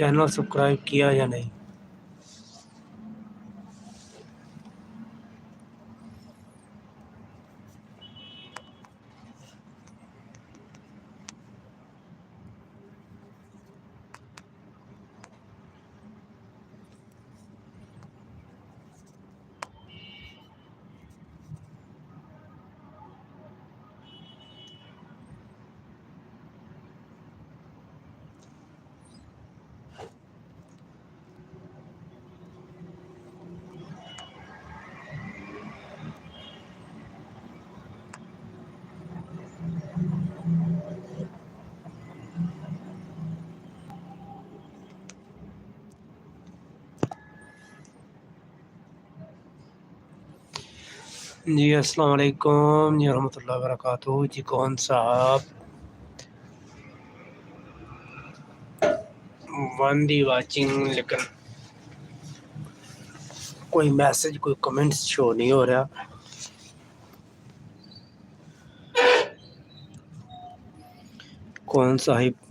Channel subscribe کیا یا نہیں؟ جی السلام علیکم جی ورحمۃ اللہ وبرکاتہ۔ جی کون صاحب ون دی واچنگ، لیکن کوئی میسج کوئی کمنٹس شو نہیں ہو رہا۔ کون صاحب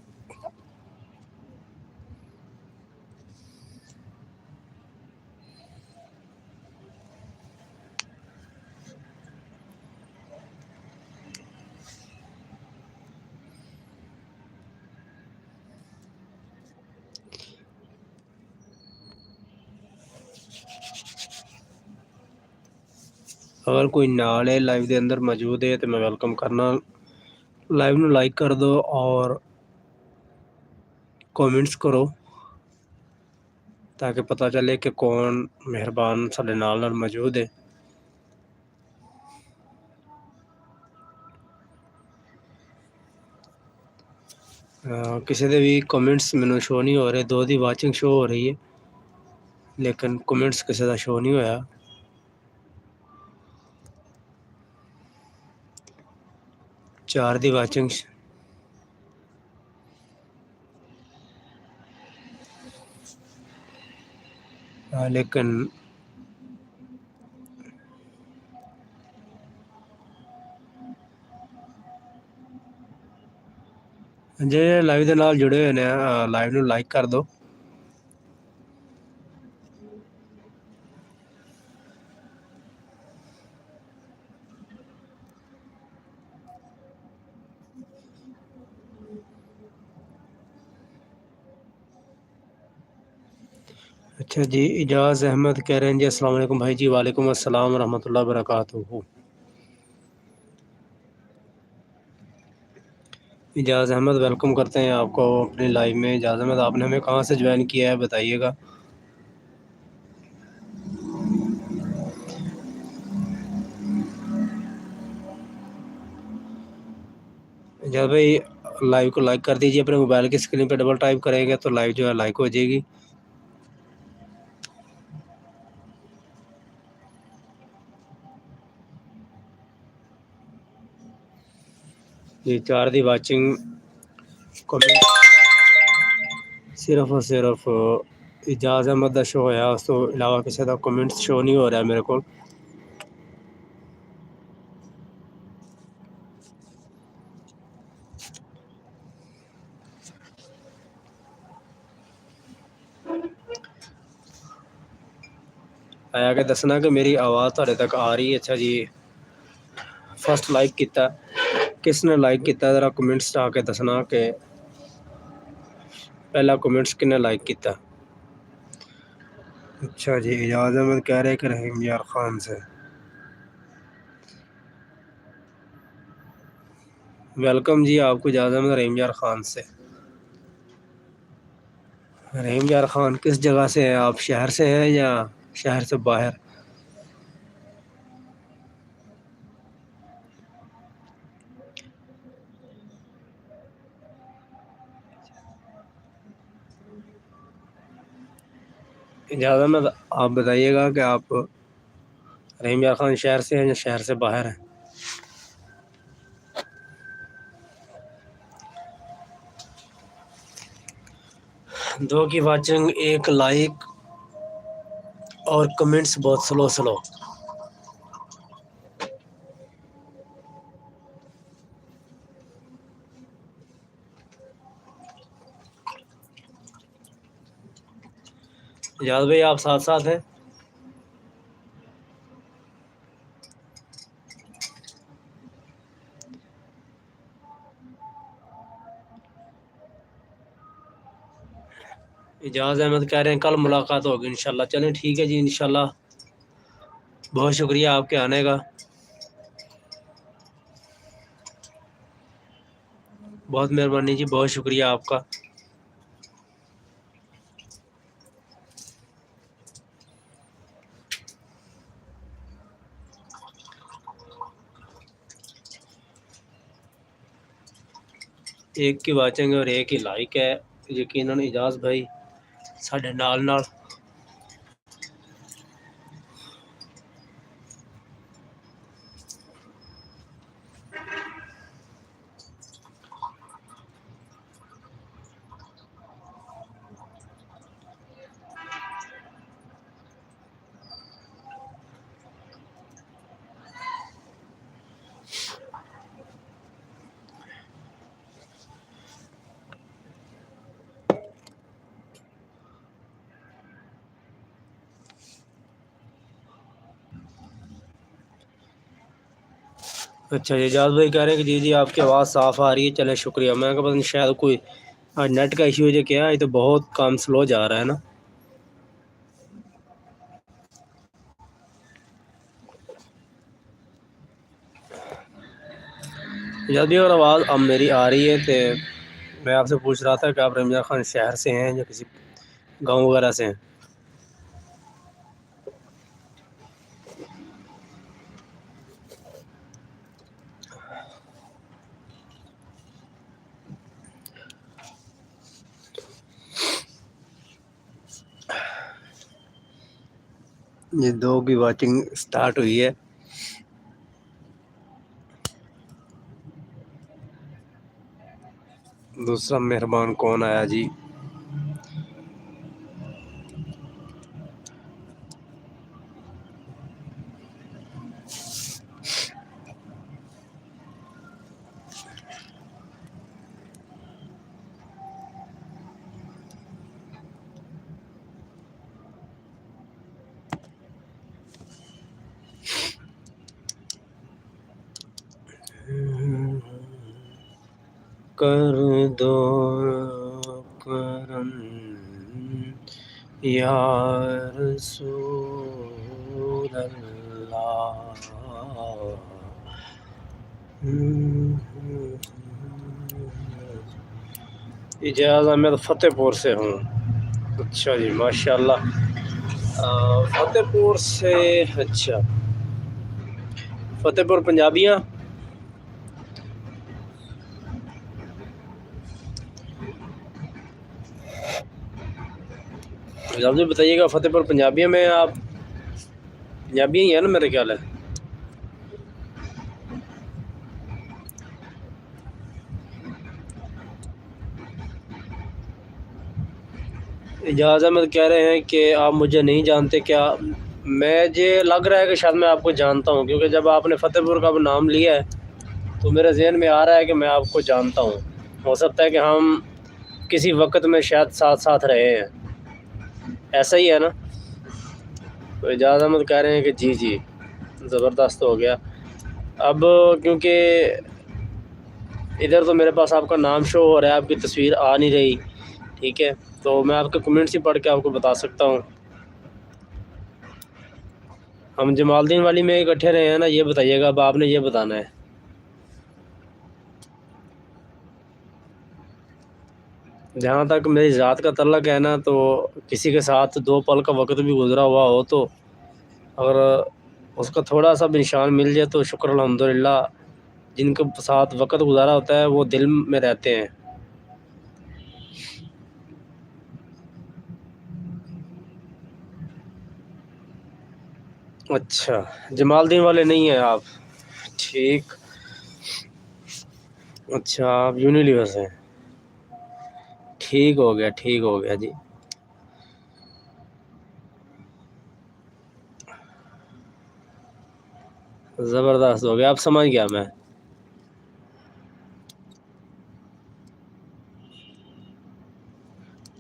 اگر کوئی نال ہے لائیو دے اندر موجود ہے تو میں ویلکم کرنا۔ لائیو نو لائک کر دو اور کومنٹس کرو تاکہ پتہ چلے کہ کون مہربان ساڈے نال موجود ہے۔ کسی دے بھی کومنٹس مینوں شو نہیں ہو رہے، دو دی واچنگ شو ہو رہی ہے لیکن کومنٹس کسی دا شو نہیں ہویا۔ 4 دی واچنگ لیکن جے لائیو دے نال جڑے ہوئے نے لائیو نو لائک کر دو۔ اچھا جی اجاز احمد کہہ رہے ہیں جی السلام علیکم بھائی جی۔ وعلیکم السلام ورحمۃ اللہ وبرکاتہ۔ اجاز احمد ویلکم کرتے ہیں آپ کو اپنی لائیو میں۔ اجاز احمد آپ نے ہمیں کہاں سے جوائن کیا ہے بتائیے گا۔ اجاز بھائی لائیو کو لائک کر دیجیے، اپنے موبائل کی اسکرین پہ ڈبل ٹائپ کریں گے تو لائیو جو ہے لائک ہو جائے گی۔ جی 4 دی واچنگ کمنٹ صرف اور صرف اجاز احمد دا شو ہویا، اس تو علاوہ کسی دا کمنٹس شو نہیں ہو رہا میرے کو۔ آیا کہ دسنا کہ میری آواز تھوڑے تک آ رہی ہے۔ اچھا جی فرسٹ لائک کیتا کس نے لائک کیتا، ذرا کمنٹس آ کے دسنا کہ پہلا کمنٹس کنے لائک کیتا۔ اچھا جی اجاز احمد کہہ رہے کہ رحیم یار خان سے۔ ویلکم جی آپ کو اجاز احمد رحیم یار خان سے۔ رحیم یار خان کس جگہ سے ہیں آپ؟ شہر سے ہیں یا شہر سے باہر؟ اجاز احمد آپ بتائیے گا کہ آپ رحیم یار خان شہر سے ہیں یا شہر سے باہر ہیں؟ 2 کی واچنگ، 1 لائک اور کمنٹس بہت سلو۔ اجاز بھائی آپ ساتھ ساتھ ہیں؟ اجاز احمد کہہ رہے ہیں کل ملاقات ہوگی انشاءاللہ. چلیں ٹھیک ہے جی انشاءاللہ. بہت شکریہ آپ کے آنے کا. بہت مہربانی جی، بہت شکریہ آپ کا. ایک کی واچنگ اور ایک ہی لائک ہے یقیناً اجاز بھائی ساڈے نال. اچھا اجاز بھائی کہہ رہے ہیں کہ جی آپ کی آواز صاف آ رہی ہے. چلیں شکریہ. میں کہ پتہ نہیں شاید کوئی نیٹ کا ایشو ہے کیا ہے، تو بہت کام سلو جا رہا ہے نا. اجاز بھائی اور آواز اب میری آ رہی ہے تو میں آپ سے پوچھ رہا تھا کہ آپ رمضان خان شہر سے ہیں یا کسی گاؤں وغیرہ سے ہیں؟ یہ 2 کی واچنگ سٹارٹ ہوئی ہے. دوسرا مہربان کون آیا جی؟ کر دو کرم یا رسول اللہ. اجاز میں تو فتح پور سے ہوں. اچھا جی ماشاء اللہ. فتح پور سے. اچھا فتح پور پنجابیاں. جلدی بتائیے گا فتح پور پنجابیوں میں آپ پنجابی ہی ہیں نا میرے خیال ہے. اجاز احمد کہہ رہے ہیں کہ آپ مجھے نہیں جانتے کیا. میں یہ لگ رہا ہے کہ شاید میں آپ کو جانتا ہوں، کیونکہ جب آپ نے فتح پور کا نام لیا ہے تو میرے ذہن میں آ رہا ہے کہ میں آپ کو جانتا ہوں. ہو سکتا ہے کہ ہم کسی وقت میں شاید ساتھ ساتھ رہے ہیں. ایسا ہی ہے نا؟ تو اجاز احمد کہہ رہے ہیں کہ جی جی زبردست ہو گیا. اب کیونکہ ادھر تو میرے پاس آپ کا نام شو ہو رہا ہے، آپ کی تصویر آ نہیں رہی. ٹھیک ہے تو میں آپ کے کمنٹس ہی پڑھ کے آپ کو بتا سکتا ہوں. ہم جمال الدین والی میں اکٹھے رہے ہیں نا، یہ بتائیے گا. اب آپ نے یہ بتانا ہے. جہاں تک میری ذات کا تعلق ہے نا، تو کسی کے ساتھ 2 پل کا وقت بھی گزرا ہوا ہو تو اگر اس کا تھوڑا سا بھی نشان مل جائے تو شکر الحمدللہ. جن کے ساتھ وقت گزارا ہوتا ہے وہ دل میں رہتے ہیں. اچھا جمال الدین والے نہیں ہیں آپ؟ ٹھیک. اچھا آپ یونیلیور سے ہیں. ٹھیک ہو گیا ٹھیک ہو گیا جی. زبردست ہو گیا. آپ سمجھ گیا میں.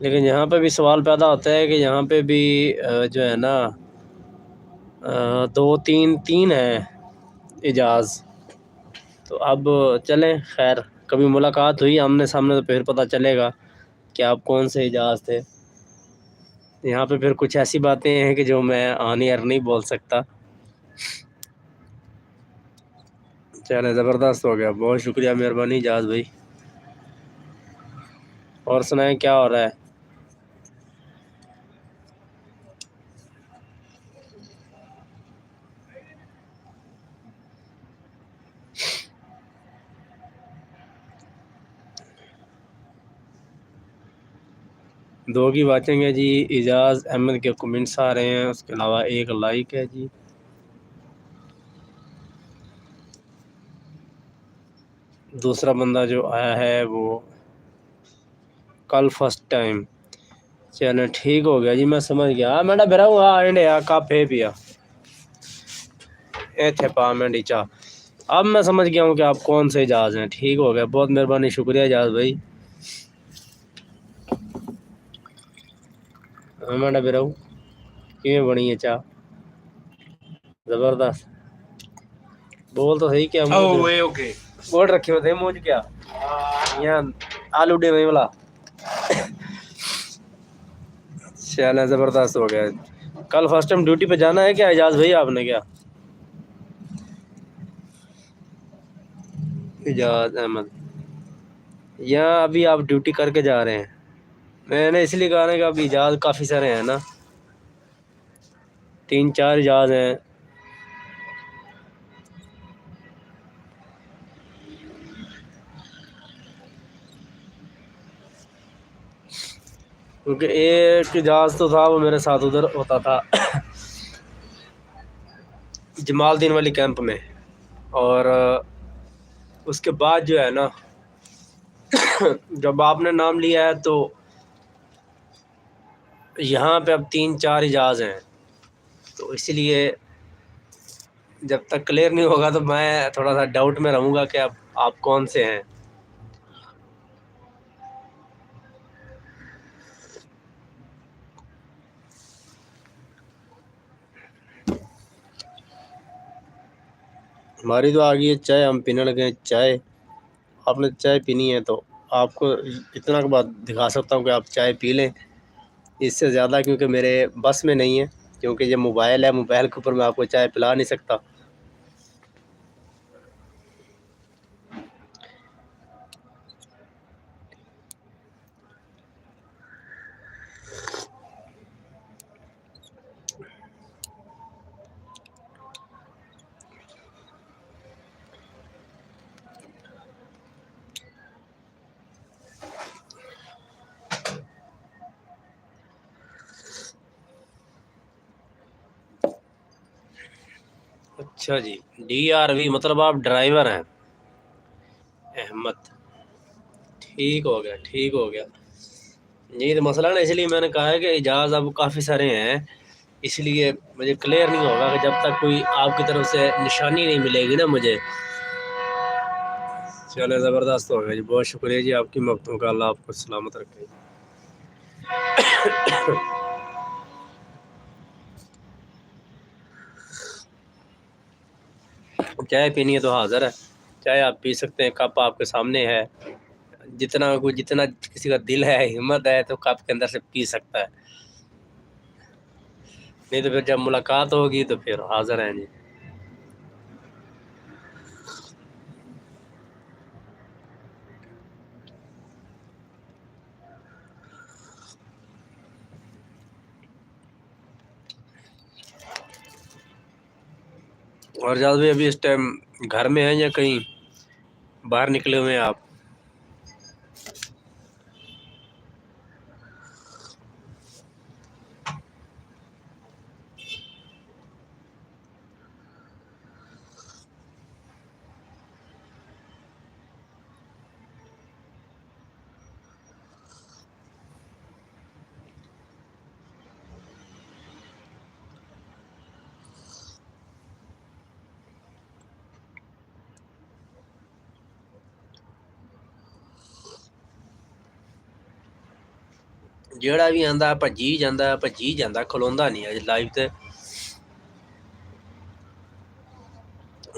لیکن یہاں پہ بھی سوال پیدا ہوتا ہے کہ یہاں پہ بھی جو ہے نا دو تین ہیں اجاز. تو اب چلیں خیر، کبھی ملاقات ہوئی آمنے سامنے تو پھر پتہ چلے گا کہ آپ کون سے اجاز تھے. یہاں پہ پھر کچھ ایسی باتیں ہیں کہ جو میں آن ایئر نہیں بول سکتا. چلیں زبردست ہو گیا، بہت شکریہ، مہربانی اجاز بھائی. اور سنائیں کیا ہو رہا ہے؟ دو کی واچنگ ہے جی، اعجاز احمد کے کمنٹس آ رہے ہیں، اس کے علاوہ ایک لائک ہے جی. دوسرا بندہ جو آیا ہے وہ کل فرسٹ ٹائم. چلیں ٹھیک ہو گیا جی، میں سمجھ گیا. میں بیرا ہوں آئنڈے کافے پیا اے تھے پا میں ڈیچا. اب میں سمجھ گیا ہوں کہ آپ کون سے اجاز ہیں. ٹھیک ہو گیا، بہت مہربانی، شکریہ اجاز بھائی. میں بیرا ہوں کیویں بنی ہے چاہ؟ زبردست. بول تو صحیح کیا بول رکھے ہوتے موج کیا یہاں آلو ڈے والا. چلیں زبردست ہو گیا. کل فرسٹ ٹائم ڈیوٹی پہ جانا ہے کیا اجاز بھائی آپ نے؟ کیا اجاز احمد یہاں ابھی آپ ڈیوٹی کر کے جا رہے ہیں؟ میں نے اس لیے کہا نا کہ ابھی اجاز کافی سارے ہیں نا، 3 4 اجاز ہیں. کیونکہ ایک اجاز تو تھا وہ میرے ساتھ ادھر ہوتا تھا جمال الدین والی کیمپ میں، اور اس کے بعد جو ہے نا جب آپ نے نام لیا ہے تو یہاں پہ اب 3 4 اجاز ہیں. تو اس لیے جب تک کلیئر نہیں ہوگا تو میں تھوڑا سا ڈاؤٹ میں رہوں گا کہ اب آپ کون سے ہیں. ہماری تو آ گئی ہے چائے، ہم پینے لگے ہیں چائے. آپ نے چائے پینی ہے تو آپ کو اتنا کے بعد دکھا سکتا ہوں کہ آپ چائے پی لیں. اس سے زیادہ کیونکہ میرے بس میں نہیں ہے، کیونکہ یہ موبائل ہے، موبائل کے اوپر میں آپ کو چائے پلا نہیں سکتا. اچھا جی، DRV مطلب آپ ڈرائیور ہیں احمد. ٹھیک ہو گیا، ٹھیک ہو گیا جی. تو مسئلہ نا اس لیے میں نے کہا ہے کہ اجاز اب کافی سارے ہیں، اس لیے مجھے کلیئر نہیں ہوگا کہ جب تک کوئی آپ کی طرف سے نشانی نہیں ملے گی نا مجھے. چلے زبردست ہو گیا جی، بہت شکریہ جی آپ کی مفتوں کا. اللہ آپ کو سلامت رکھے. چائے پینی ہے تو حاضر ہے، چائے آپ پی سکتے ہیں، کپ آپ کے سامنے ہے. جتنا کسی کا دل ہے، ہمت ہے تو کپ کے اندر سے پی سکتا ہے. نہیں تو پھر جب ملاقات ہوگی تو پھر حاضر ہیں جی. اور جاز بھائی ابھی اس ٹائم گھر میں ہیں یا کہیں باہر نکلے ہوئے ہیں آپ؟ ਜਿਹੜਾ ਵੀ ਆਂਦਾ ਭੱਜੀ ਜਾਂਦਾ, ਖਲੋਂਦਾ नहीं अज लाइव ते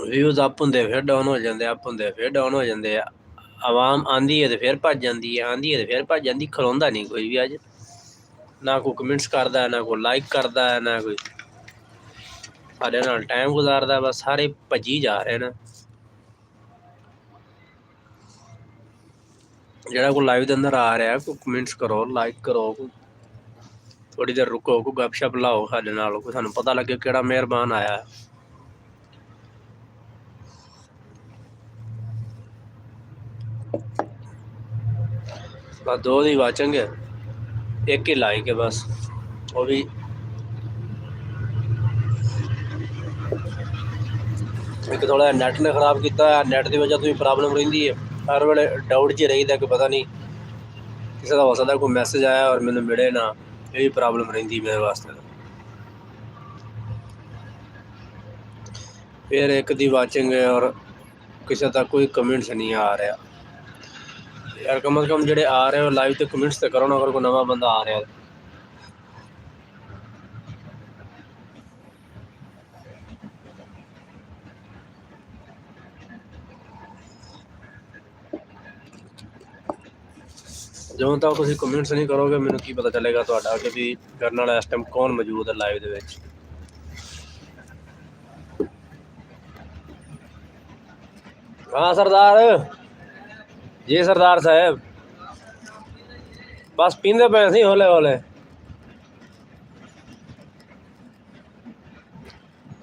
व्यूज़ अप होंदे फिर डाउन हो जाते, अप होंदे फिर डाउन हो जाते। आवाम आंदी है तो फिर भज जाती है, आंदी है तो फिर भज जाती, खलोंदा नहीं कोई भी अज। ना कोई कमेंट्स करता, ना कोई लाइक करता, ना कोई साढ़े नाल टाइम गुजारदा, बस सारे भजी जा रहे हैं। ਜਿਹੜਾ कोई लाइव के अंदर आ रहा है कोई कमेंट्स करो, लाइक करो, थोड़ी देर रुको, कोई गपशप लाओ साडे नाल, कोई सानू पता लगे किहड़ा मेहरबान आया। बस 2 दी वाचिंग है, 1 ही लाइक है बस, वो भी एक थोड़ा नैट ने खराब किया। नैट की वजह तो भी प्रॉब्लम रही है, हर वे डाउट च रही कि पता नहीं किसी का हो सकता कोई मैसेज आया और मैंने मिले ना, ये भी प्रॉब्लम रही मेरे वास्ते। फिर 1 दी वाचिंग है और किसी का कोई कमेंट्स नहीं आ रहा यार। कम से कम जोड़े आ रहे हो लाइव तो कमेंट्स तो करो ना, अगर कोई नवा बंदा आ रहा है। जो तक तुम कमेंट्स नहीं करोगे मैनू की पता चलेगा तुहाडा कि भी करने वाला इस टाइम कौन मौजूद है लाइव दे विच। हाँ सरदार जी, सरदार साहब बस पींदे पे सी हौले हौले।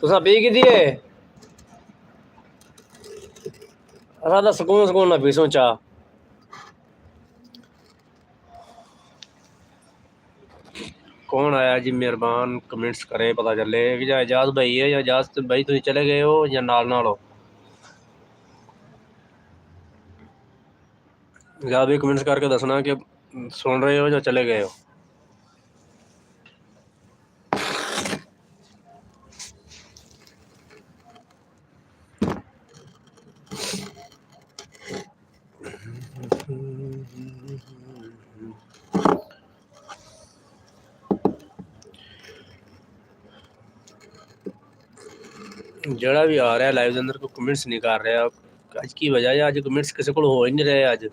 तुसां पी की दिए असा तो सुकून ना पीसूं चाह। कौन आया जी मेहरबान, कमेंट्स करे पता चले कि या एजाज भाई है या एजाज भाई तुम चले गए हो या नाल हो। या भी कमेंट्स करके दसना कि सुन रहे हो या चले गए हो। जड़ा भी आ रहा है लाइव के अंदर कोई कमेंट्स नहीं कर रहा, अज की वजह है? अज कमेंट्स किसी को हो ही नहीं रहे। अज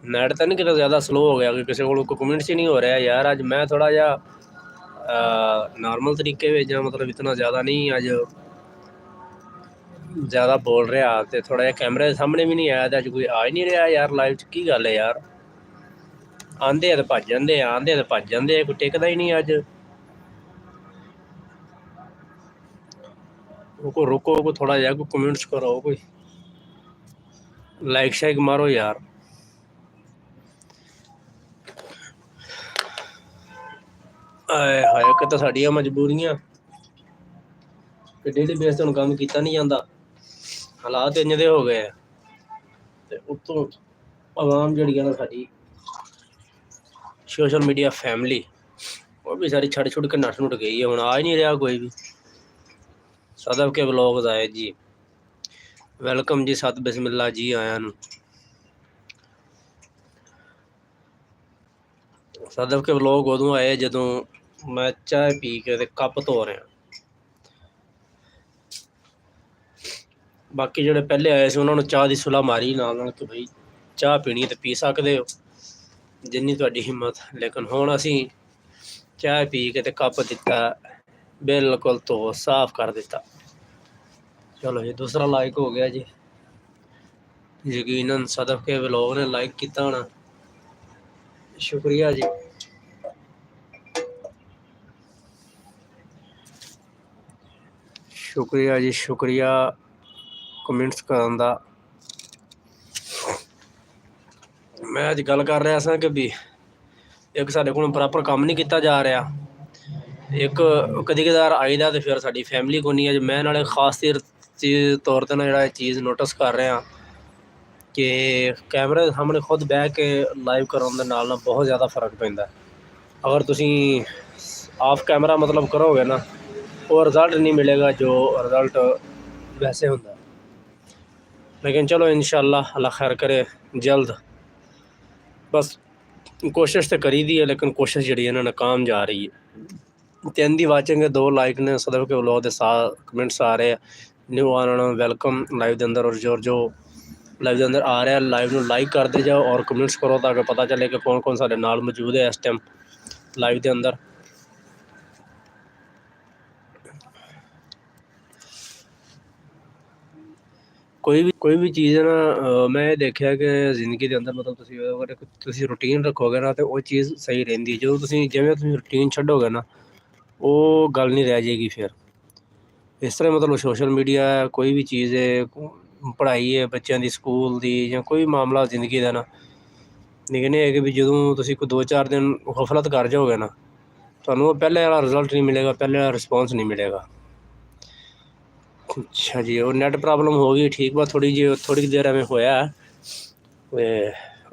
नैट तो नहीं कितना ज़्यादा स्लो हो गया कि किसी को कमेंट्स ही नहीं हो रहा यार। अज मैं थोड़ा जहा नॉर्मल तरीके में या मतलब इतना ज़्यादा नहीं अज ज़्यादा बोल रहा, तो थोड़ा जहा कैमरे के सामने भी नहीं आया, तो अज कोई आ ही नहीं रहा यार लाइव च। की गल है यार, आंदे तो भज जाते, आंदे तो भज जाते, कोई टिकता ही नहीं अज। रुको रुको, कोई थोड़ा जहा कोई कमेंट्स करो, कोई लाइक शाइक मारो यार। हाय कि तो साड़ियाँ मजबूरियाँ कि डेली बेस से काम किया नहीं जाता, हालात इंज दे हो गए। तो उत्तों आवाम जी ना साड़ी सोशल मीडिया फैमिली वो भी सारी छड़ छुड़ के नट नुट गई है, हूँ आ ही नहीं रहा कोई भी। सदब के ब्लॉग आए जी, वेलकम जी, सत बिस्मिल्ला जी आया नू। सदब के ब्लॉग उदों आए जदों मैं चाय पी के कप धो रहा। बाकी जोड़े पहले आए से उन्होंने चाह की सुलह मारी नाल कि भाई चाह पीनी तो पी सकते हो जिन्नी तुहाडी हिम्मत। लेकिन हुण असी चाय पी के ते कप दिता, बिल्कुल धो साफ कर दिता। चलो जी दूसरा लाइक हो गया जी, यकीनन सदफ के ब्लॉग ने लाइक किया होना, शुक्रिया जी। शुक्रिया जी, शुक्रिया कमेंट्स करन दा। मैं अज गल कर रहा सा कि भी एक साडे कोलों प्रॉपर काम नहीं किया जा रहा, एक कदी कदार आईदा तो फिर साडी फैमिली को नहीं। अज मैं नाले खास तौर पर ना जो चीज़ नोटिस कर रहा कि कैमरे के सामने खुद बह के लाइव करने नाल बहुत ज़्यादा फर्क पैंदा। अगर तुसी ऑफ कैमरा मतलब करोगे ना वो रिजल्ट नहीं मिलेगा जो रिजल्ट वैसे होंदा। लेकिन चलो इंशाअल्लाह अल्लाह खैर करे जल्द। बस कोशिश तो करी दी है लेकिन कोशिश जी है नाकाम जा रही है। 3 दी वाचिंग है, 2 लाइक ने, सदफ के व्लॉग के 7 कमेंट्स आ रहे हैं। न्यू आना वेलकम लाइव के अंदर, और जो लाइव के अंदर आ रहा है लाइव में लाइक करते जाओ और कमेंट्स करो ताकि पता चले कि कौन कौन सारे नाल मौजूद है इस टाइम लाइव के अंदर। कोई भी चीज़ है ना, मैं देखा कि जिंदगी के अंदर मतलब तुसी रूटीन रखोगे ना तो वो चीज़ सही रहिंदी। जो जिवें तुसीं रूटीन छड्डोगे ना वो गल नहीं रह जाएगी। फिर इस तरह मतलब सोशल मीडिया है, कोई भी चीज़ है, पढ़ाई है बच्चों की स्कूल की, या कोई मामला जिंदगी का ना, लेकिन ये है कि भी जो तुसीं कोई 2-4 दिन गफलत कर जाओगे ना, तुहानूं पहले वाला रिजल्ट नहीं मिलेगा, पहले वाला रिस्पॉन्स नहीं मिलेगा। अच्छा जी, और नैट प्रॉब्लम हो गई ठीक, बस थोड़ी देर में होया है,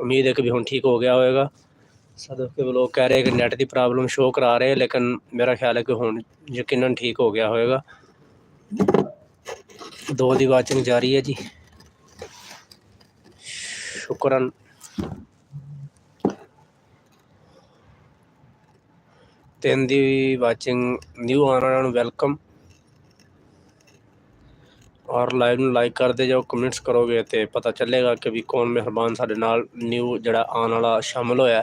उम्मीद है कि भी हुण ठीक हो गया होएगा। सदफ के लोग कह रहे हैं कि नैट की प्रॉब्लम शो करा रहे हैं, लेकिन मेरा ख्याल है कि हुण यकीनन ठीक हो गया होएगा। 2 दी वाचिंग जारी है जी, शुक्रन। तीन दी वाचिंग न्यू आने वालों वेलकम, और लाइव में लाइक करते जाओ, कमेंट्स करोगे तो पता चलेगा कि भी कौन मेहरबान साडे नाल न्यू जड़ा आने वाला शामिल होया।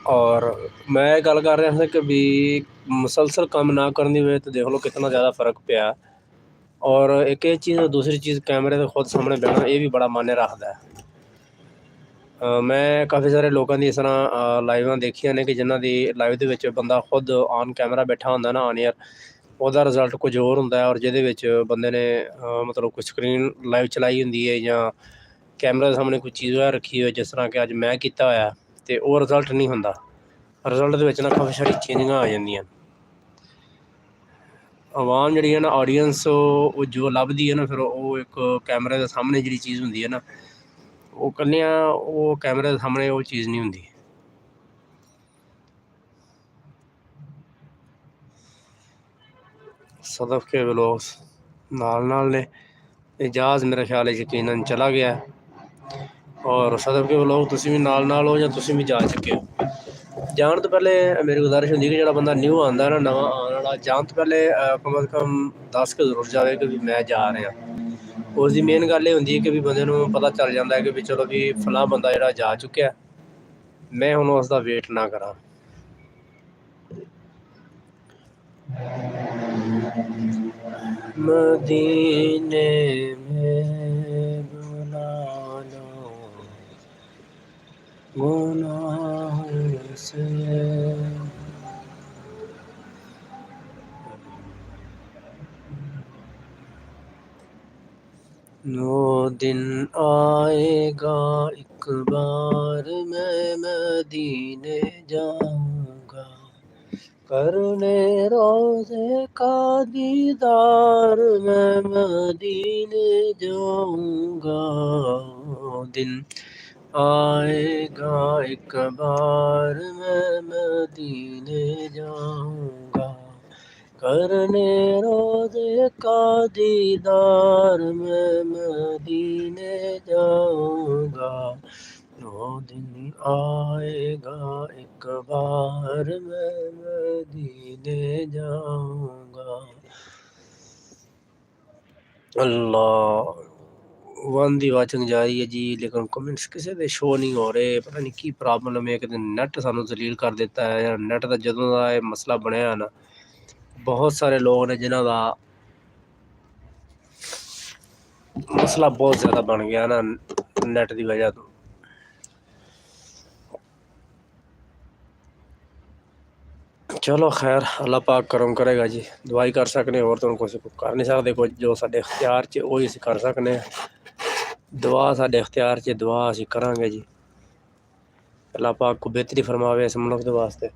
और मैं गल कर रहा था कि भी मुसलसल काम ना करनी हुए तो देख लो कितना ज़्यादा फ़र्क पिया। और एक ये चीज़, दूसरी चीज़ कैमरे तो खुद सामने बैठना ये भी बड़ा मायने रखता है। मैं काफ़ी सारे लोगों की इस तरह लाइव देखिया ने कि जिन्हों की लाइव के बंदा खुद ऑन कैमरा बैठा होंगे ना, ऑन एयर, ਉਹਦਾ रिजल्ट कुछ होर होंगे। और जिहदे बंदे ने मतलब कोई स्क्रीन लाइव चलाई होंगी है या कैमरे सामने कोई चीज़ रखी हो, जिस तरह कि अज मैं किया होया, तो वो रिजल्ट नहीं होंदा। रिजल्ट ना काफ़ी सारी चेंजिंगां आ जांदियां। आवाम जी है ना, ऑडियंस वो जो लभदी है ना, फिर वो एक कैमरे के सामने जी चीज़ होंगी है ना, वो कन्या वो कैमरे के सामने वो चीज़ नहीं होंगी। सदफ के व्लॉग्स नाल ने, एजाज मेरा ख्याल है यकीनन चला गया है, और सदफ के व्लॉग तुसीं भी नाल हो या तुसीं भी जा चुके हो। जान तो पहले मेरी गुजारिश होंगी कि जो बंदा न्यू आता है ना, नवा आने वाला, जान तो पहले कम अज़ कम 10 के जरूर जाए कि भी मैं जा रहा। उसकी मेन गल ये होंगी है कि भी बंदे नूं पता चल जाता है कि भी चलो भी फलां बंदा जो जा चुका, मैं हुण उसका वेट ना करा। मदीने में बुला लो गुनाहों से, वो दिन आएगा एक बार मैं मदीने जाऊंगा, करने रोज़े का दीदार मैं मदीने जाऊंगा। वो दिन आएगा एक बार मैं मदीने जाऊंगा, करने रोज़े का दीदार मैं मदीने जाऊंगा। वो दिन आएगा एक बार मैं मदीने जाऊंगा। अल्लाह, 1 दी वाचिंग जारी है जी, लेकिन कमेंट्स किसी के शो नहीं हो रहे, पता नहीं की प्रॉब्लम है। कि नैट सानू जलील कर देता है, या नैट का जदों का ये मसला बनया ना, बहुत सारे लोग ने जिन्हों का मसला बहुत ज़्यादा बन गया ना नैट की वजह तो। चलो खैर, अल्लाह पाक करम करेगा जी, दुआई कर सकने और तो कुछ कर नहीं सकते। कुछ जो साडे इख्तियार च वही असीं कर सकने, दुआ साडे इख्तियार च, दुआ असीं करांगे जी। अल्लाह पाक को बेहतरी फरमावे इस मुल्क के वास्ते।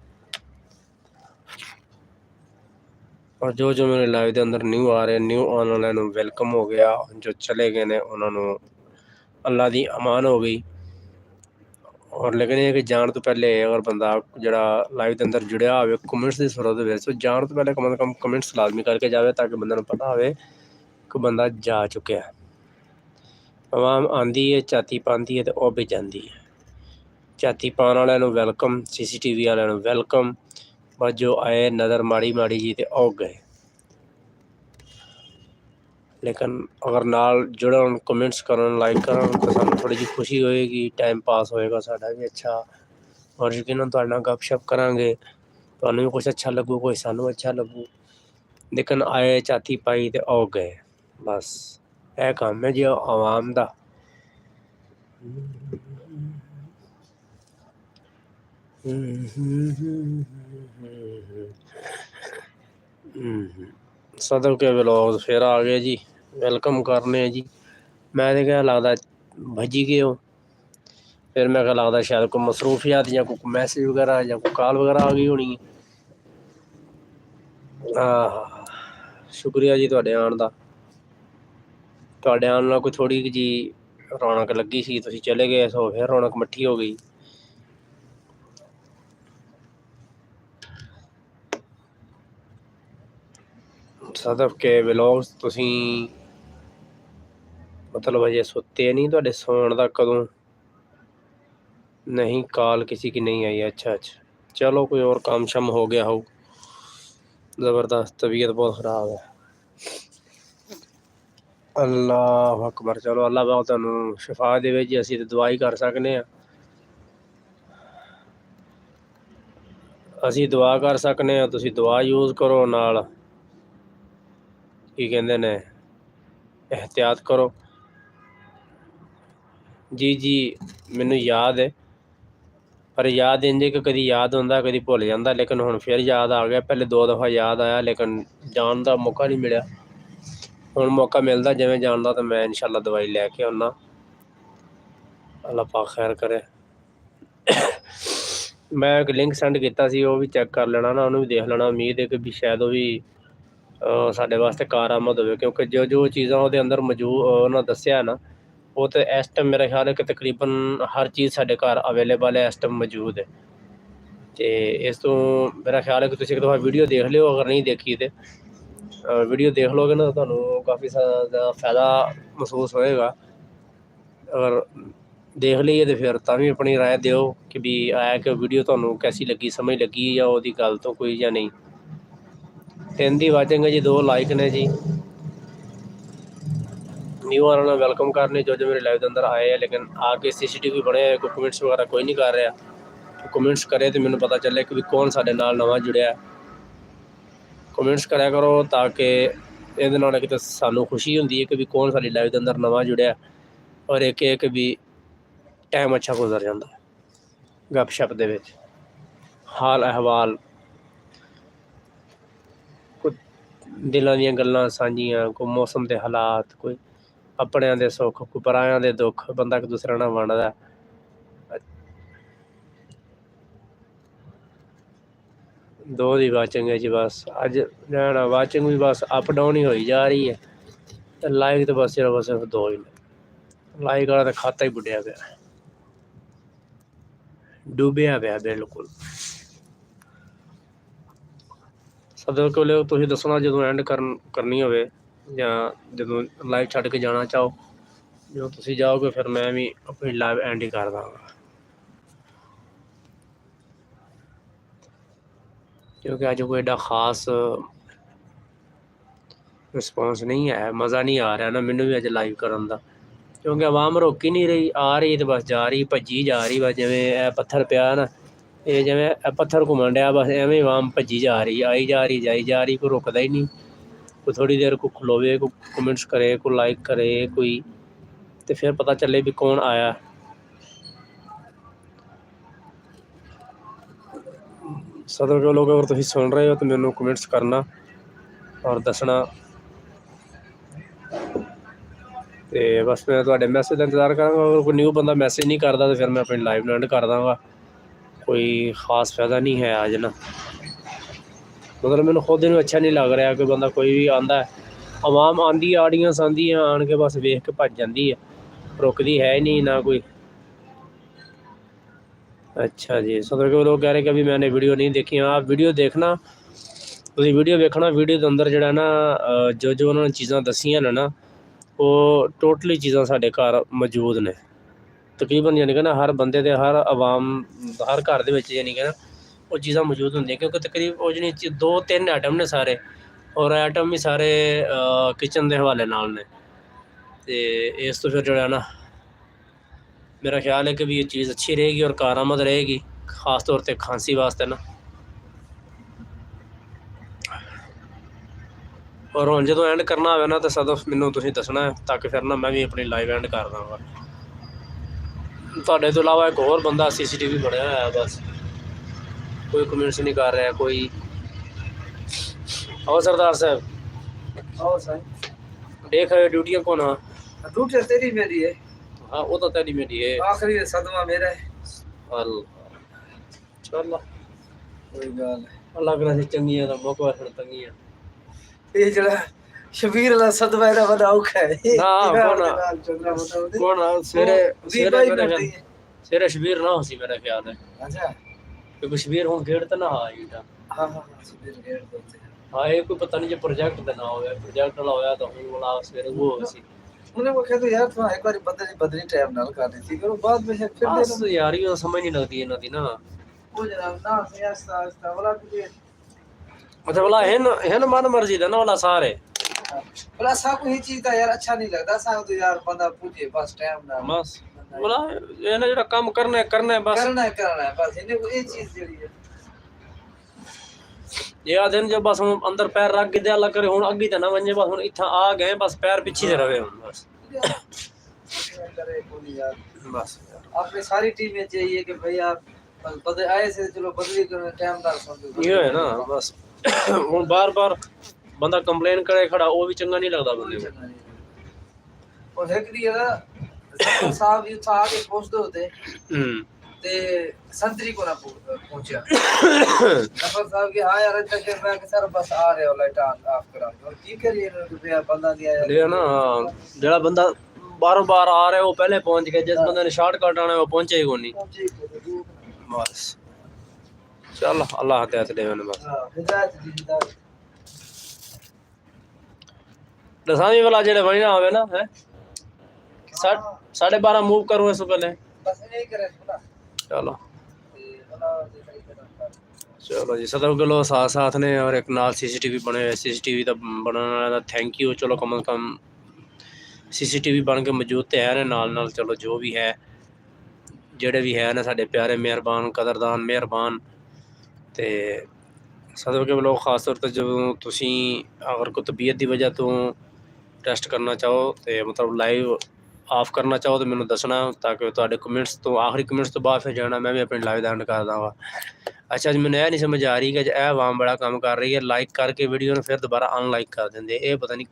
और जो मेरे लाइव के अंदर न्यू आ रहे, न्यू आने वालों वेलकम हो गया, जो चले गए ने उन्होंने अल्लाह की अमान हो गई। और लेकिन ये कि जान तो पहले अगर बंदा जरा लाइव के अंदर जुड़िया हो कमेंट्स की सूरत जान तो पहले कम कमेंट्स लाजमी करके जाए ताकि बंदे नूं पता हो कि बंदा जा चुका है। आवाम आंदी है झाती पाती है तो वह भी जाती है। झाती पाने वाले नूं वैलकम, CCTV वाले नूं वैलकम, बस जो आए नज़र माड़ी माड़ी जी तो औ गए। लेकिन अगर नाल जुड़न कमेंट्स करन लाइक करन तो सानूं थोड़ी जी खुशी होएगी, टाइम पास होएगा साडा भी अच्छा, और यकीनन तुहाडे नाल गपशप करांगे, तुहानूं भी कुछ अच्छा लगू, कोई सानूं अच्छा लगू। लेकिन आए झाती पाई ते औ गए, बस यह काम है जी आवाम दा। सदर के व्लॉग फिर आ गए जी, वेलकम करने जी। मैं तो क्या लगता भजी गए हो, फिर मैं क्या लगता शायद कोई मसरूफियात या कोई मैसेज वगैरह या कोई कॉल वगैरह आ गई होनी है। शुक्रिया जी तुहाडे आउण दा, तुहाडे आउण नाल कोई थोड़ी जी रौनक लगी सी, तुसीं चले गए सो फिर रौनक मट्ठी हो गई। सदफ के व्लॉग्स तुसीं मतलब अजे सुते नहीं, तुहाडे सौण दा कदों नहीं, कॉल किसी की नहीं आई। अच्छा अच्छा, चलो कोई और काम शम हो गया हो, ज़बरदस्त, तबीयत बहुत ख़राब है। अल्लाह अकबर, चलो अल्लाह पाक तुहानूं शिफा देवे जी, असीं तो दुआ ही कर सकने हैं। ਅਸੀਂ दुआ कर सकने हैं, तुसीं दुआ यूज़ करो, नाल की कहंदे ने एहतियात करो। जी जी मैनूं याद है, पर याद इंज कि कदी याद होंदा कदी भुल जांदा, लेकिन हुण फिर याद आ गया। पहले 2 दफ़ा याद आया लेकिन जान दा मौका नहीं मिलिया, हुण मौका मिलदा जिवें जान दा तो मैं इंशाअल्लाह दवाई लैके आउना, अल्लाह पाक खैर करे। मैं एक लिंक सेंड किया सी, वो भी चैक कर लेना ना, उन्होंने भी देख लेना। उम्मीद है कि भी शायद वो भी साढ़े वास्ते कारामद हो, क्योंकि जो जो चीज़ां वो अंदर मौजूद उन्होंने दस्सिया है ना, वो तो इस टाइम मेरा ख्याल है कि तकरीबन हर चीज़ साढ़े घर अवेलेबल है, इस टाइम मौजूद है। तो इस तो मेरा ख्याल है कि तुसीं एक दफ़ा वीडियो देख लियो, अगर नहीं देखी तो वीडियो देख लोगे ना, तो काफ़ी ज़्यादा फ़ायदा महसूस होएगा। अगर देख लीए तो फिर तां भी अपनी राय दिओ कि भी आया कि वीडियो तुहानूं कैसी लगी, समझ लगी या ओहदी गल तो कोई या नहीं। 3 दी वाचिंग है जी, 2 लाइक ने जी। न्यू वालों ने वेलकम करने जो जो मेरे लाइव के अंदर आए हैं, लेकिन आके CCTV बने कोई कमेंट्स वगैरह कोई नहीं कर रहा। तो कमेंट्स करे तो मैनूं पता चले कि भी कौन साडे नाल नवां जुड़िया है। कमेंट्स करा करो ताकि ਇਹਦੇ ਨਾਲ ਇੱਕ ਤਾਂ ਸਾਨੂੰ खुशी ਹੁੰਦੀ है कि भी कौन साडी लाइव के अंदर नवां जुड़िया, और एक भी टाइम अच्छा गुजर जाता गपशप दे विच, हाल अहवाल, कोई दिलों ਦੀਆਂ ਗੱਲਾਂ ਸਾਂਝੀਆਂ, कोई मौसम के हालात, कोई अपणिਆਂ ਦੇ सुख, कोई पराइਆਂ ਦੇ दुख, बंदा एक दूसरे ਨਾਲ ਵੰਡਦਾ। दो दी वाचिंग है जी, बस अज जाना वाचिंग भी बस अप डाउन ही होई जा रही है, तो लाइक तो बस सिर्फ 2 ही ने। लाइक वाला तो खाता ही बुढ़िया पिया, डूबिया पिया बिल्कुल। सदर कोले तुसीं दसना जदों एंड करनी होवे या जदों लाइव छड्ड के जाना चाहो, जो तुसीं जाओगे फिर मैं भी अपनी लाइव एंड ही कर दांगा, क्योंकि अज कोई एडा खास रिस्पॉन्स नहीं है, मज़ा नहीं आ रहा ना मैनूं भी अज लाइव करन दा, क्योंकि आवाम रोक ही नहीं रही, आ रही तो बस जा रही, भज्जी जा रही, बस जिवें ए पत्थर पिया ना, ये जिवें पत्थर घुमन डया, बस एवें आवाम भज्जी जा रही, आई जा रही, जाई जा रही, कोई रुकदा ही नहीं। कोई थोड़ी देर को खलोवे, कोई कमेंट्स करे, कोई लाइक करे, कोई तो फिर पता चले भी कौन आया। सदर के लोग अगर तुसीं सुन रहे हो तो मैनूं कमेंट्स करना और दसना, तो बस मैं तुहाडे मैसेज का इंतज़ार करांगा। अगर कोई न्यू बंदा मैसेज नहीं करता तो फिर मैं अपनी लाइव एंड कर दांगा, कोई ख़ास फायदा नहीं है अज ना, मतलब मैनूं खुद नूं अच्छा नहीं लग रहा कि बंदा कोई भी आंदा है, आवाम आंदी आड़ियां सांदियां आन के बस वेख के भज जाती है, रुकदी है ही नहीं ना कोई। अच्छा जी, सदर के लोग कह रहे कि अभी मैंने वीडियो नहीं देखी। आप वीडियो देखना, ਤੁਸੀਂ ਵੀਡੀਓ ਵੇਖਣਾ। ਵੀਡੀਓ ਦੇ ਅੰਦਰ ਜਿਹੜਾ ਨਾ ਜੋ ਜੋ ਉਹਨਾਂ ਨੇ ਚੀਜ਼ਾਂ ਦੱਸੀਆਂ ਨੇ ਨਾ, ਉਹ ਟੋਟਲੀ ਚੀਜ਼ਾਂ ਸਾਡੇ ਘਰ ਮੌਜੂਦ ਨੇ ਤਕਰੀਬਨ। ਯਾਨੀ ਕਿ ਨਾ ਹਰ ਬੰਦੇ ਦੇ, ਹਰ ਆਵਾਮ, ਹਰ ਘਰ ਦੇ ਵਿੱਚ ਯਾਨੀ ਕਿ ਨਾ ਉਹ ਚੀਜ਼ਾਂ ਮੌਜੂਦ ਹੁੰਦੀਆਂ, ਕਿਉਂਕਿ ਤਕਰੀਬ ਉਹ ਜਿਹੜੀ 2-3 ਆਈਟਮ ਨੇ ਸਾਰੇ, ਔਰ ਆਈਟਮ ਵੀ ਸਾਰੇ ਕਿਚਨ ਦੇ ਹਵਾਲੇ ਨਾਲ ਨੇ। ਤੇ ਇਸ ਤੋਂ ਫਿਰ ਜਿਹੜਾ ਨਾ मेरा ख्याल है कि भी ये चीज़ अच्छी रहेगी और कारआमद रहेगी, ख़ास तौर पे खांसी वास्ते ना। और हुण जो एंड करना होवे ना तो सदफ मैनू तुसीं दसना है, ताकि फिर ना मैं भी अपनी लाइव एंड कर दांगा। तुहाडे तो इलावा एक होर बंदा CCTV बनया होया, बस कोई कमेंट्स नहीं कर रहा कोई। आओ सरदार साहब, आओ साईं। देख ड्यूटियाँ कौन? हाँ ड्यूटी तेरी मेरी है। हाँ वो तो तेरी मेरी है, आखिरी सदमा मेरा है। चलो कोई गल अल्लाह करा सी चंगी है, मौका फिर तंगी है। ये जड़ा शबीर ला सदमा दा बड़ा औखा है ना कौन सवेरे शबीर ना होसी मेरा ख्याल है। अच्छा, क्योंकि शबीर हुन गेड़ तो ना आई। हां हां शबीर गेड़ बोलते हैं। हाँ ये कोई पता नहीं जो प्रोजेक्ट दा ना होया, प्रोजेक्ट वाला होया तो हुन वाला सवेरे वो होसी। उन्हें वो कहते यार तुम एक बार बदली टाइम नाल कर दी थी, करो बाद में फिर बस यार ये समझ नहीं लगती इन्हां दी ना। वो जनाब ना से आस्ता वाला तुझे अच्छा वाला है मन मर्जी दा ना वाला सारे वाला सा कोई चीज का यार अच्छा नहीं लगता सा तो यार बंदा पूछे बस टाइम ना बस वाला ये ना जेड़ा काम करना है बस करना है बस इन्हें को ये चीज जड़ी है। ये दिन जो बस हम अंदर पैर रख के अल्लाह करे हुन अगी ते ना वंजे, बस हुन इथा आ गए बस पैर पीछे से रहे हुन बस करे कोई यार। बस आपने सारी टीमें चाहिए कि भाई आप बदले आए से चलो बदली करो टाइम दार समझो ये है ना बस। हुन बार-बार बंदा कंप्लेन करे खड़ा, वो भी चंगा नहीं लगदा बंदे को। और एक दी है साहब ये था के पोस्ट दो थे ते संतरी को ना पहुंचा नफर साहब के हां यार तक मैं के सर बस आ रहे हो लाइट ऑफ करा और की करिए रुपया बंदा दिया यार ये ना जेड़ा बंदा बार-बार आ रहा है वो पहले पहुंच गया, जिस बंदे ने शॉर्टकट आना है वो पहुंचे ही कोनी बस। चल अल्लाह हिदायत देवे ने बस। हां हिदायत दी हिदायत दसावी वाला जेड़े बनना होवे ना है 12:30 मूव करो इससे पहले बस नहीं करे ना। चलो जी सदर किलो साथ साथ ने और एक नाल CCTV बने हुए। CCTV का बनाने थैंक यू। चलो कम अज कम CCTV बन के मौजूद तो है नाल चलो जो भी है जेड़े भी है ना साढ़े प्यारे मेहरबान कदरदान मेहरबान। तो सदर के लोग खास तौर पर जो तुसी अगर कोई तबीयत की वजह तो टेस्ट करना चाहो तो मतलब लाइव ऑफ करना चाहो तो मैंने दसना, ताकि तुहाडे कमेंट्स तो आखिरी कमेंट्स तो बाद फिर जाना मैं भी अपनी लाइव एंड कर दाँगा। अच्छा जी मैंने यह नहीं समझ आ रही कि यह आवाम बड़ा काम कर रही है, लाइक करके वीडियो फिर दोबारा अनलाइक कर देंगे। ये पता नहीं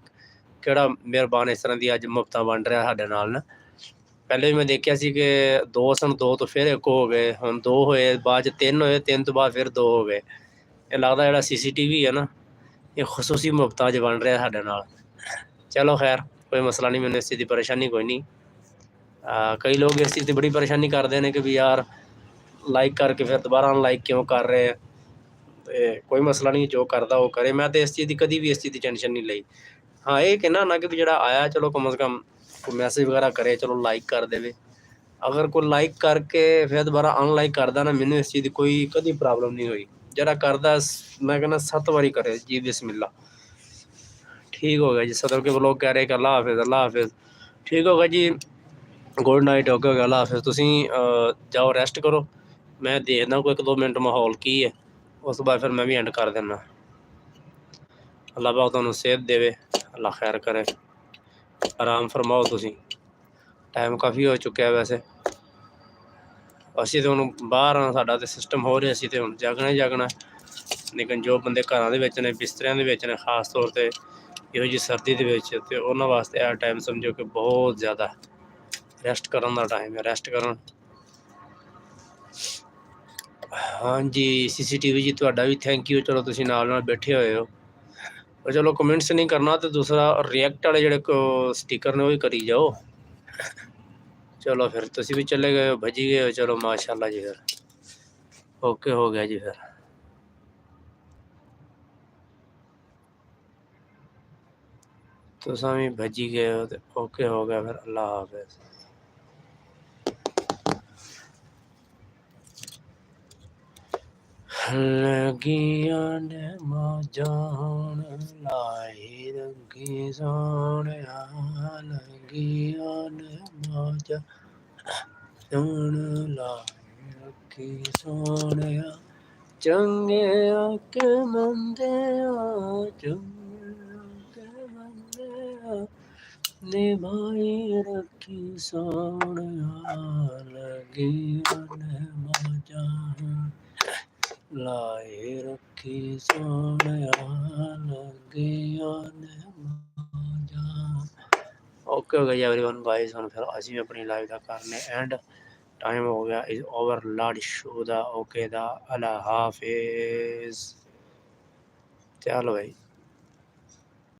किहड़ा मेहरबान इस तरह की अज मुफ्तां बन रहा साडे नाल ना। पहले भी मैं देखा सी कि 2 सन 2 तो फिर 1 हो गए, हुण 2 होए, बाद 3 होए, 3 तो बाद फिर 2 हो गए। ये लगता जिहड़ा CCTV है ना ये खसूसी मुफ्तां च बन रहा साडे नाल। चलो खैर कोई मसला नहीं, मैंने इस चीज़ की परेशानी कोई नहीं। कई लोग इस चीज़ की बड़ी परेशानी करते हैं कि भी यार लाइक करके फिर दोबारा अनलाइक क्यों कर रहे हैं। तो कोई मसला नहीं, जो करता वो करे। मैं तो इस चीज़ की कभी भी इस चीज़ की टेंशन नहीं ली। हाँ ये कहना ना कि जो आया चलो कम अज़ कम कोई मैसेज वगैरह करे, चलो लाइक कर दे। अगर कोई लाइक करके फिर दोबारा अनलाइक करदा ना, मैंने इस चीज़ की कोई कभी प्रॉब्लम नहीं हुई। जरा करदा मैं कहना 7 बारी करे जी बिस्मिल्लाह, ठीक हो गया जी। सदर के लोग कह रहे कि अल्लाह हाफिज़ ठीक होगा जी, गुड नाइट हो गया, अल्लाह हाफिज़। तुसी जाओ रेस्ट करो, मैं देखना कोई 1-2 मिनट माहौल की है, उस बाद फिर मैं भी एंड कर देना। अल्लाह पाक तुहानू सेहत देवे, अल्लाह खैर करे, आराम फरमाओ। तुसी टाइम काफ़ी हो चुका है वैसे, असी तो हुण बाहर हाँ, साडा तो सिस्टम हो रहा, असी तो हुण जागना ही जागना। लेकिन जो बंदे घरां दे विच ने, बिस्तरियां दे विच ने, खास तौर पर इहो जी सर्दी दे विच, ते उन्हां वास्ते यह टाइम समझो कि बहुत ज़्यादा रेस्ट करन दा टाइम है, रेस्ट करन। हाँ जी CCTV जी तुहाडा भी थैंक यू। चलो तुसीं नाल बैठे हुए हो, और चलो कमेंट्स नहीं करना तो दूसरा रिएक्ट वाले जेह्ड़े स्टिकर ने वो भी करी जाओ। चलो फिर तुसीं भी चले गए हो, भजी गए हो, चलो माशाअल्लाह जी। फिर ओके हो गया जी फिर तो सामी भजी गए हो तो ओके हो गया फिर अल्लाह हाफिज लगिया ने मजान लाई रंगी सोने लगिया ने मजा सोन लाई रखी सोने चंगे आके मंदे चंगे आके मंदे निभाई रखी सोने लगी ने मजा लाए रखी सोने लगी ने मजा ओके हो गया एवरीवन गाइस हम फिर ਅਸੀਂ अपनी लाइव का करने एंड टाइम हो गया इज ओवर लाड शो दा ओके दा अल्लाह हाफिज चलो भाई